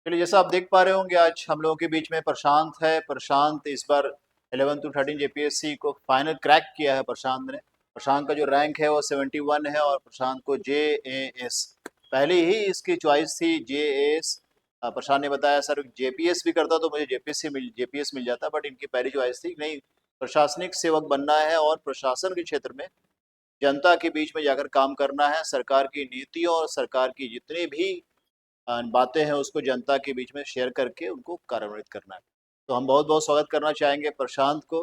चलिए, जैसा आप देख पा रहे होंगे, आज हम लोगों के बीच में प्रशांत है। प्रशांत इस बार 11 to 13 जेपीएससी को फाइनल क्रैक किया है प्रशांत ने। प्रशांत का जो रैंक है वो 71 है और प्रशांत को JAS पहले ही इसकी चॉइस थी, JAS। प्रशांत ने बताया, सर JPS भी करता तो मुझे JPS मिल जाता, बट इनकी पहली चॉइस थी नहीं, प्रशासनिक सेवक बनना है और प्रशासन के क्षेत्र में जनता के बीच में जाकर काम करना है। सरकार की नीतियों और सरकार की जितनी भी बातें हैं उसको जनता के बीच में शेयर करके उनको कार्यान्वित करना है। तो हम बहुत बहुत स्वागत करना चाहेंगे प्रशांत को।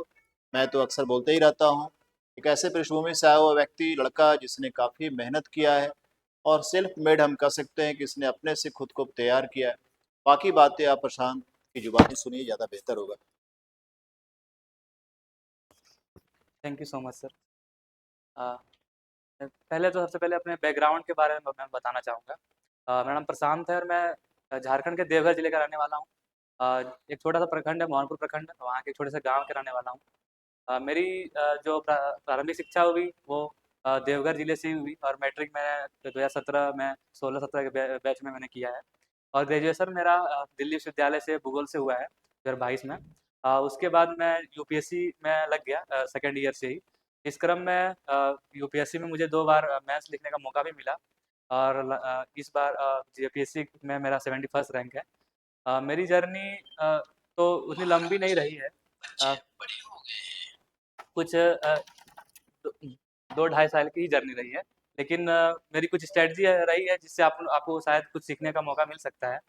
मैं तो अक्सर बोलते ही रहता हूँ, एक ऐसे पृष्ठभूमि से आया हुआ व्यक्ति, लड़का जिसने काफ़ी मेहनत किया है और सेल्फ मेड हम कह सकते हैं कि इसने अपने से खुद को तैयार किया है। बाकी बातें आप प्रशांत की जुबानी सुनिए, ज़्यादा बेहतर होगा। Thank you so much sir. पहले तो सबसे पहले अपने बैकग्राउंड के बारे में मैं बताना चाहूँगा। मेरा नाम प्रशांत है और मैं झारखंड के देवघर जिले का रहने वाला हूँ। एक छोटा सा प्रखंड है, मोहनपुर प्रखंड, वहाँ के छोटे से गांव के रहने वाला हूँ। मेरी जो प्रारंभिक शिक्षा हुई वो देवघर जिले से ही हुई और मैट्रिक मैंने 2017 में 16-17 के बैच में मैंने किया है। और ग्रेजुएशन मेरा दिल्ली विश्वविद्यालय से भूगोल से हुआ है 2022 में। उसके बाद मैं यूपीएससी में लग गया सेकेंड ईयर से ही। इस क्रम में यूपीएससी में मुझे 2 बार मेंस लिखने का मौका भी मिला और इस बार जेपीएससी में मेरा 71st रैंक है। मेरी जर्नी तो उतनी लंबी नहीं रही है। कुछ दो 2 ढाई साल की ही जर्नी रही है। लेकिन मेरी कुछ स्ट्रैटेजी रही है जिससे आपको शायद कुछ सीखने का मौका मिल सकता है।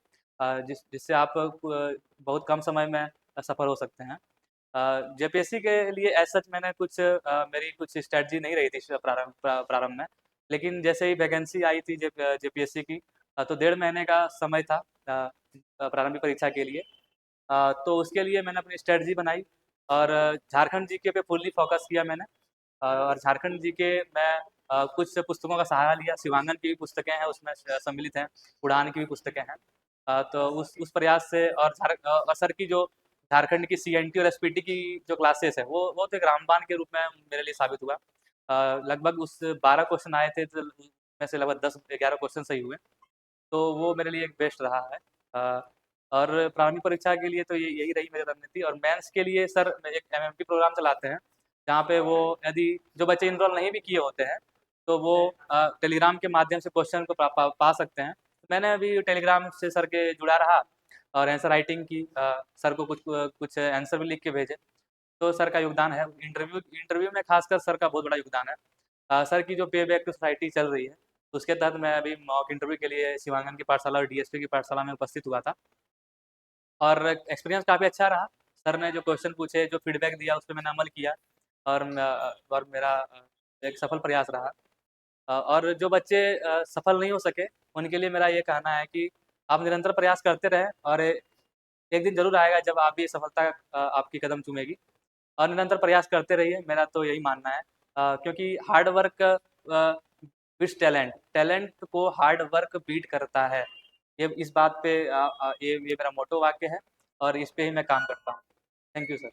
जिससे आप बहुत कम समय में सफल हो सकते हैं। जेपीएससी के लिए एज सच मैंने मेरी कुछ स्ट्रैटेजी नहीं रही थी प्रारंभ में। लेकिन जैसे ही वैकेंसी आई थी जेपीएससी की, तो 1.5 महीने का समय था प्रारंभिक परीक्षा के लिए। तो उसके लिए मैंने अपनी स्ट्रैटेजी बनाई और झारखंड जीके पे फुल्ली फोकस किया मैंने। और झारखंड जीके में कुछ पुस्तकों का सहारा लिया। शिवांगन की भी पुस्तकें हैं उसमें सम्मिलित हैं, उड़ान की भी पुस्तकें हैं। तो उस प्रयास से और सर की जो झारखंड की सीएनटी और एसपीटी की जो क्लासेस है वो तो एक रामबाण के रूप में मेरे लिए साबित हुआ। लगभग उस 12 क्वेश्चन आए थे तो में से लगभग 10-11 क्वेश्चन सही हुए। तो वो मेरे लिए एक बेस्ट रहा है। और प्रारंभिक परीक्षा के लिए तो यही रही मेरी रणनीति। और मेंस के लिए सर एक एमएमपी प्रोग्राम चलाते हैं जहाँ पे वो यदि जो बच्चे इनरोल नहीं भी किए होते हैं तो वो टेलीग्राम के माध्यम से क्वेश्चन को पा सकते हैं। मैंने अभी टेलीग्राम से सर के जुड़ा रहा और आंसर राइटिंग की, सर को कुछ कुछ आंसर भी लिख के भेजे। तो सर का योगदान है। इंटरव्यू इंटरव्यू में खासकर सर का बहुत बड़ा योगदान है। सर की जो पे बैक टू सोसाइटी चल रही है उसके तहत मैं अभी मॉक इंटरव्यू के लिए शिवांगन की पाठशाला और डीएसपी की पाठशाला में उपस्थित हुआ था और एक्सपीरियंस काफ़ी अच्छा रहा। सर ने जो क्वेश्चन पूछे, जो फीडबैक दिया उस पे मैंने अमल किया और मेरा एक सफल प्रयास रहा। और जो बच्चे सफल नहीं हो सके उनके लिए मेरा ये कहना है कि आप निरंतर प्रयास करते रहें और एक दिन ज़रूर आएगा जब आप भी सफलता आपकी कदम चूमेगी। और निरंतर प्रयास करते रहिए, मेरा तो यही मानना है। क्योंकि hard work beats talent, talent को हार्ड वर्क बीट करता है। ये इस बात पे ये मेरा मोटो वाक्य है और इस पे ही मैं काम करता हूँ। Thank you sir.